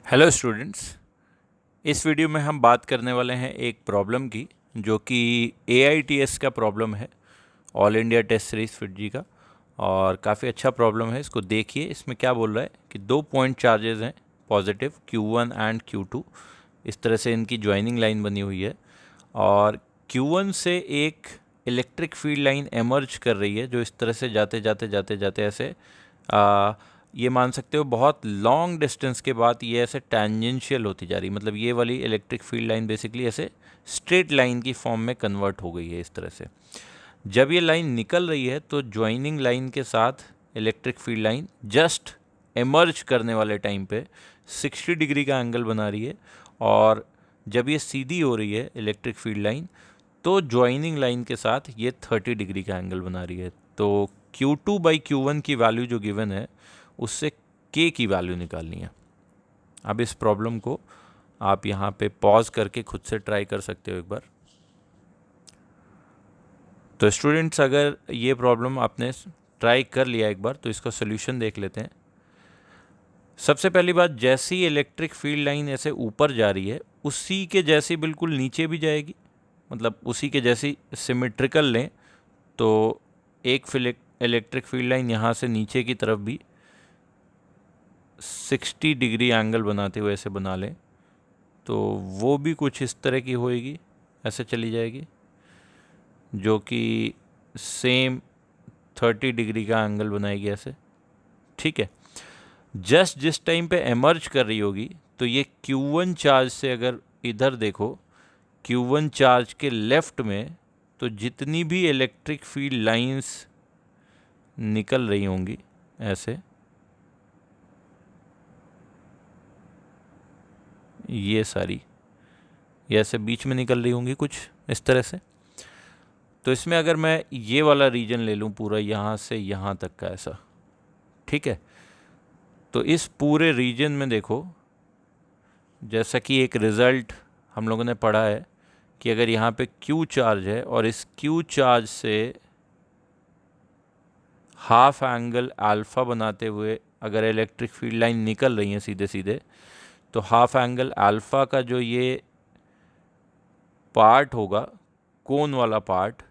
Hello students. इस video में हम बात करने वाले हैं एक प्रॉब्लम की जो कि AITS का प्रॉब्लम है, all India test series FIITJEE का। और काफ़ी अच्छा प्रॉब्लम है, इसको देखिए। इसमें क्या बोल रहा है कि 2 पॉइंट चार्जेस हैं पॉजिटिव Q1 एंड Q2। इस तरह से इनकी ज्वाइनिंग लाइन बनी हुई है और Q1 से एक इलेक्ट्रिक फील्ड लाइन एमर्ज कर रही है जो इस तरह से जाते जाते जाते जाते ऐसे ये मान सकते हो बहुत लॉन्ग डिस्टेंस के बाद ये ऐसे टेंजेंशियल होती जा रही है। मतलब ये वाली इलेक्ट्रिक फील्ड लाइन बेसिकली ऐसे स्ट्रेट लाइन की फॉर्म में कन्वर्ट हो गई है इस तरह से। जब ये लाइन निकल रही है तो ज्वाइनिंग लाइन के साथ electric field line just emerge करने वाले टाइम पे 60 डिग्री का एंगल बना रही है। और जब ये सीधी हो रही है इलेक्ट्रिक फील्ड लाइन तो ज्वाइनिंग लाइन के साथ ये 30 डिग्री का एंगल बना रही है। तो Q2/Q1 की वैल्यू जो गिवन है उससे K की वैल्यू निकालनी है। अब इस प्रॉब्लम को आप यहाँ पे पॉज करके खुद से ट्राई कर सकते हो एक बार। तो स्टूडेंट्स, अगर ये प्रॉब्लम आपने ट्राई कर लिया एक बार तो इसका सोल्यूशन देख लेते हैं। सबसे पहली बात, जैसी इलेक्ट्रिक फील्ड लाइन ऐसे ऊपर जा रही है उसी के जैसी बिल्कुल नीचे भी जाएगी। मतलब उसी के जैसी सिमेट्रिकल लें तो एक इलेक्ट्रिक फील्ड लाइन यहाँ से नीचे की तरफ भी 60 डिग्री एंगल बनाते हुए ऐसे बना लें तो वो भी कुछ इस तरह की होएगी, ऐसे चली जाएगी जो कि सेम 30 डिग्री का एंगल बनाएगी ऐसे। ठीक है। जस्ट जिस टाइम पे एमर्ज कर रही होगी तो ये Q1 चार्ज से अगर इधर देखो, Q1 चार्ज के लेफ्ट में तो जितनी भी इलेक्ट्रिक फील्ड लाइंस निकल रही होंगी ऐसे, ये सारी ये ऐसे बीच में निकल रही होंगी कुछ इस तरह से। तो इसमें अगर मैं ये वाला रीजन ले लूँ पूरा यहाँ से यहाँ तक का ऐसा, ठीक है, तो इस पूरे रीजन में देखो, जैसा कि एक रिज़ल्ट हम लोगों ने पढ़ा है कि अगर यहाँ पे Q चार्ज है और इस Q चार्ज से हाफ एंगल अल्फ़ा बनाते हुए अगर इलेक्ट्रिक फील्ड लाइन निकल रही हैं सीधे सीधे, तो हाफ एंगल अल्फ़ा का जो ये पार्ट होगा, कोन वाला पार्ट,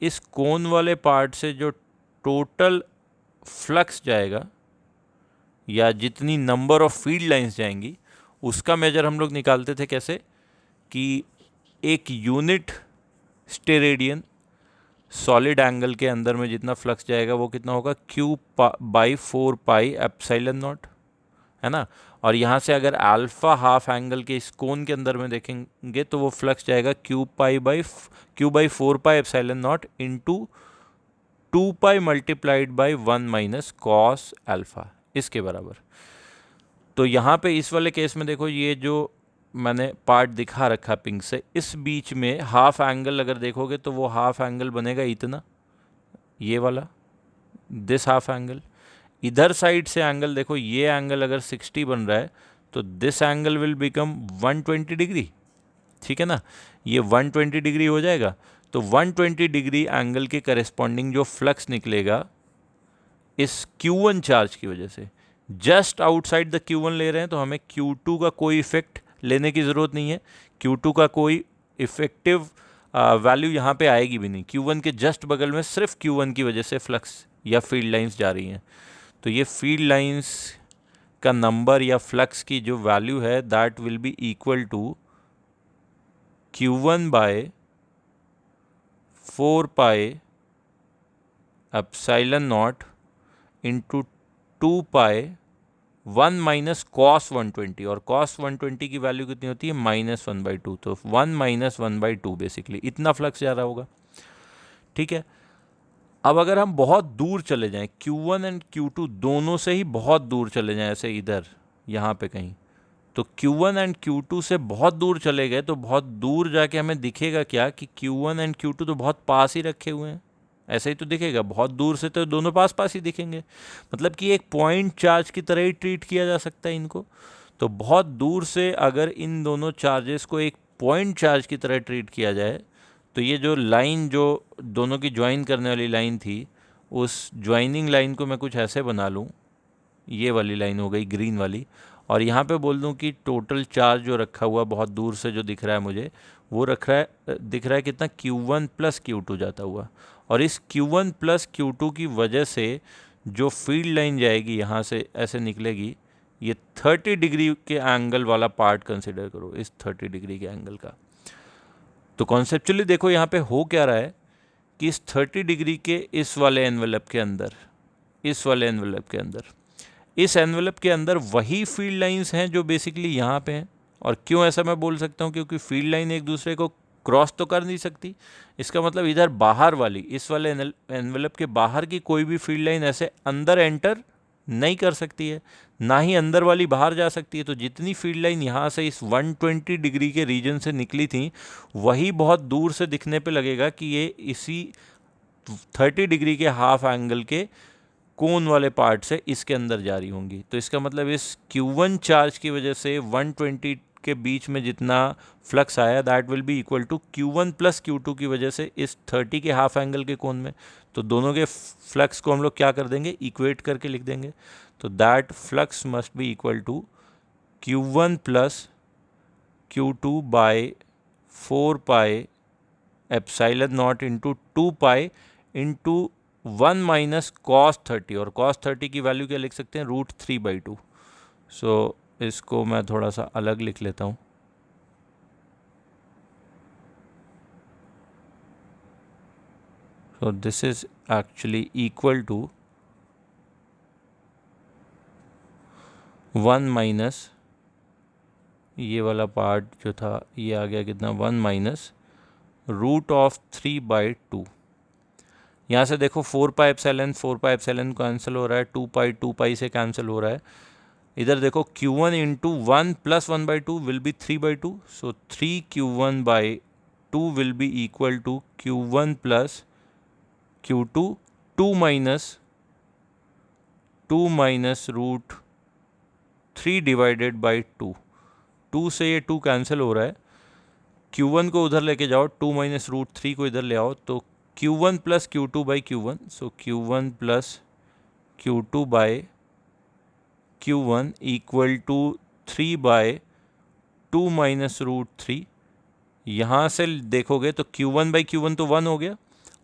इस कोन वाले पार्ट से जो टोटल फ्लक्स जाएगा या जितनी नंबर ऑफ फील्ड लाइंस जाएंगी उसका मेजर हम लोग निकालते थे कैसे कि एक यूनिट स्टेरेडियन सॉलिड एंगल के अंदर में जितना फ्लक्स जाएगा वो कितना होगा, Q/4πε0, है ना। और यहाँ से अगर अल्फ़ा हाफ एंगल के इस कोन के अंदर में देखेंगे तो वो फ्लक्स जाएगा Q/4πε0 into 2π multiplied by 1 - cos alpha, इसके बराबर। तो यहाँ पे इस वाले केस में देखो, ये जो मैंने पार्ट दिखा रखा पिंक से, इस बीच में हाफ एंगल अगर देखोगे तो वो हाफ एंगल बनेगा इतना, ये वाला, दिस हाफ एंगल। इधर साइड से एंगल देखो, ये एंगल अगर 60 बन रहा है तो this angle will become 120 degree, ठीक है ना। ये 120 डिग्री हो जाएगा। तो 120 डिग्री एंगल के करेस्पॉन्डिंग जो फ्लक्स निकलेगा इस Q1 चार्ज की वजह से, जस्ट आउटसाइड द Q1 ले रहे हैं तो हमें Q2 का कोई इफेक्ट लेने की ज़रूरत नहीं है। Q2 का कोई इफेक्टिव वैल्यू यहाँ पे आएगी भी नहीं। Q1 के जस्ट बगल में सिर्फ Q1 की वजह से फ्लक्स या फील्ड लाइंस जा रही हैं। तो ये फील्ड लाइंस का नंबर या फ्लक्स की जो वैल्यू है that will be equal to Q1/4πε0 into 2π 1 - cos 120, और cos 120 की वैल्यू कितनी होती है, -1/2। तो 1 - 1/2 बेसिकली इतना फ्लक्स जा रहा होगा। ठीक है। अब अगर हम बहुत दूर चले जाएं, Q1 एंड Q2 दोनों से ही बहुत दूर चले जाएं, ऐसे इधर यहाँ पे कहीं, तो Q1 एंड Q2 से बहुत दूर चले गए तो बहुत दूर जाके हमें दिखेगा क्या कि Q1 एंड Q2 तो बहुत पास ही रखे हुए हैं, ऐसा ही तो दिखेगा। बहुत दूर से तो दोनों पास पास ही दिखेंगे, मतलब कि एक पॉइंट चार्ज की तरह ही ट्रीट किया जा सकता है इनको। तो बहुत दूर से अगर इन दोनों चार्जेस को एक पॉइंट चार्ज की तरह ट्रीट किया जाए तो ये जो लाइन जो दोनों की ज्वाइन करने वाली लाइन थी, उस ज्वाइनिंग लाइन को मैं कुछ ऐसे बना लूँ, ये वाली लाइन हो गई ग्रीन वाली, और यहाँ पे बोल दूँ कि टोटल चार्ज जो रखा हुआ बहुत दूर से जो दिख रहा है मुझे, वो दिख रहा है कितना, Q1 प्लस Q2 जाता हुआ। और इस Q1 प्लस Q2 की वजह से जो फील्ड लाइन जाएगी यहाँ से ऐसे निकलेगी, ये 30 डिग्री के एंगल वाला पार्ट कंसिडर करो, इस 30 डिग्री के एंगल का। तो कॉन्सेप्चुअली देखो यहाँ पे हो क्या रहा है कि इस 30 डिग्री के इस वाले एनवेलप के अंदर, इस वाले एनवेलप के अंदर, इस एनवेलप के अंदर वही फील्ड लाइंस हैं जो बेसिकली यहाँ पे हैं। और क्यों ऐसा मैं बोल सकता हूँ, क्योंकि फील्ड लाइन एक दूसरे को क्रॉस तो कर नहीं सकती। इसका मतलब इधर बाहर वाली, इस वाले एनवेलप के बाहर की कोई भी फील्ड लाइन ऐसे अंदर एंटर नहीं कर सकती है, ना ही अंदर वाली बाहर जा सकती है। तो जितनी फील्ड लाइन यहाँ से इस 120 डिग्री के रीजन से निकली थी, वही बहुत दूर से दिखने पे लगेगा कि ये इसी 30 डिग्री के हाफ एंगल के कोन वाले पार्ट से इसके अंदर जा रही होंगी। तो इसका मतलब इस Q1 चार्ज की वजह से 120 के बीच में जितना फ्लक्स आया, that will be equal to Q1 plus Q2 की वजह से इस 30 के हाफ एंगल के कोन में। तो दोनों के फ्लक्स को हम लोग क्या कर देंगे, इक्वेट करके लिख देंगे। तो that flux must be equal to Q1 plus Q2 by 4 pi epsilon not into 2 pi into 1 minus cos 30। और कॉस 30 की वैल्यू क्या लिख सकते हैं, √3/2। सो इसको मैं थोड़ा सा अलग लिख लेता हूँ। So this is actually equal to 1 minus, ये वाला पार्ट जो था ये आ गया कितना, 1 माइनस √3/2। यहाँ से देखो 4 पाई एप्सिलॉन कैंसिल हो रहा है, 2 पाई से कैंसिल हो रहा है। इधर देखो Q1 into 1 plus 1/2 will be 3/2। So 3Q1/2 will be equal to Q1 plus Q2 2 minus √3 divided by 2 से ये 2 कैंसिल हो रहा है। Q1 को उधर लेके जाओ, 2 माइनस √3 को इधर ले आओ, तो Q1 plus Q2/Q1। So Q1 plus Q2/Q1 equal to 3/2 minus √3। यहाँ से देखोगे तो Q1/Q1 तो 1 हो गया,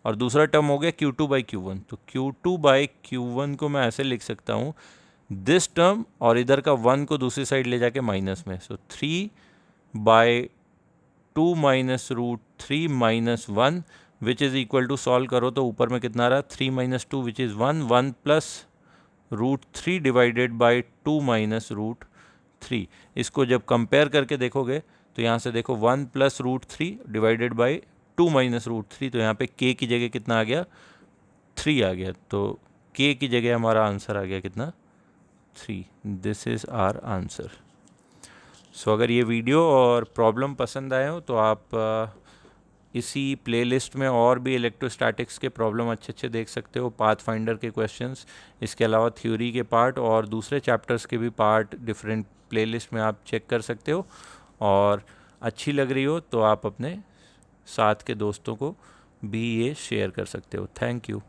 और दूसरा टर्म हो गया Q2/Q1। तो Q2/Q1 को मैं ऐसे लिख सकता हूँ, दिस टर्म और इधर का 1 को दूसरी साइड ले जाके माइनस में। So 3/2 minus √3 minus 1 which is equal to, solve करो तो ऊपर में कितना आ रहा है, 3 minus 2 which is 1 plus √3 divided by 2 minus √3। इसको जब कंपेयर करके देखोगे तो यहाँ से देखो 1 प्लस √3 डिवाइडेड बाई 2 माइनस √3, तो यहाँ पे k की जगह कितना आ गया, 3 आ गया। तो k की जगह हमारा आंसर आ गया कितना, 3। This is our answer. So अगर ये वीडियो और प्रॉब्लम पसंद आए हो तो आप इसी प्लेलिस्ट में और भी इलेक्ट्रोस्टैटिक्स के प्रॉब्लम अच्छे देख सकते हो, पाथफाइंडर के क्वेश्चंस, इसके अलावा थ्योरी के पार्ट और दूसरे चैप्टर्स के भी पार्ट डिफरेंट प्लेलिस्ट में आप चेक कर सकते हो। और अच्छी लग रही हो तो आप अपने साथ के दोस्तों को भी ये शेयर कर सकते हो। Thank you.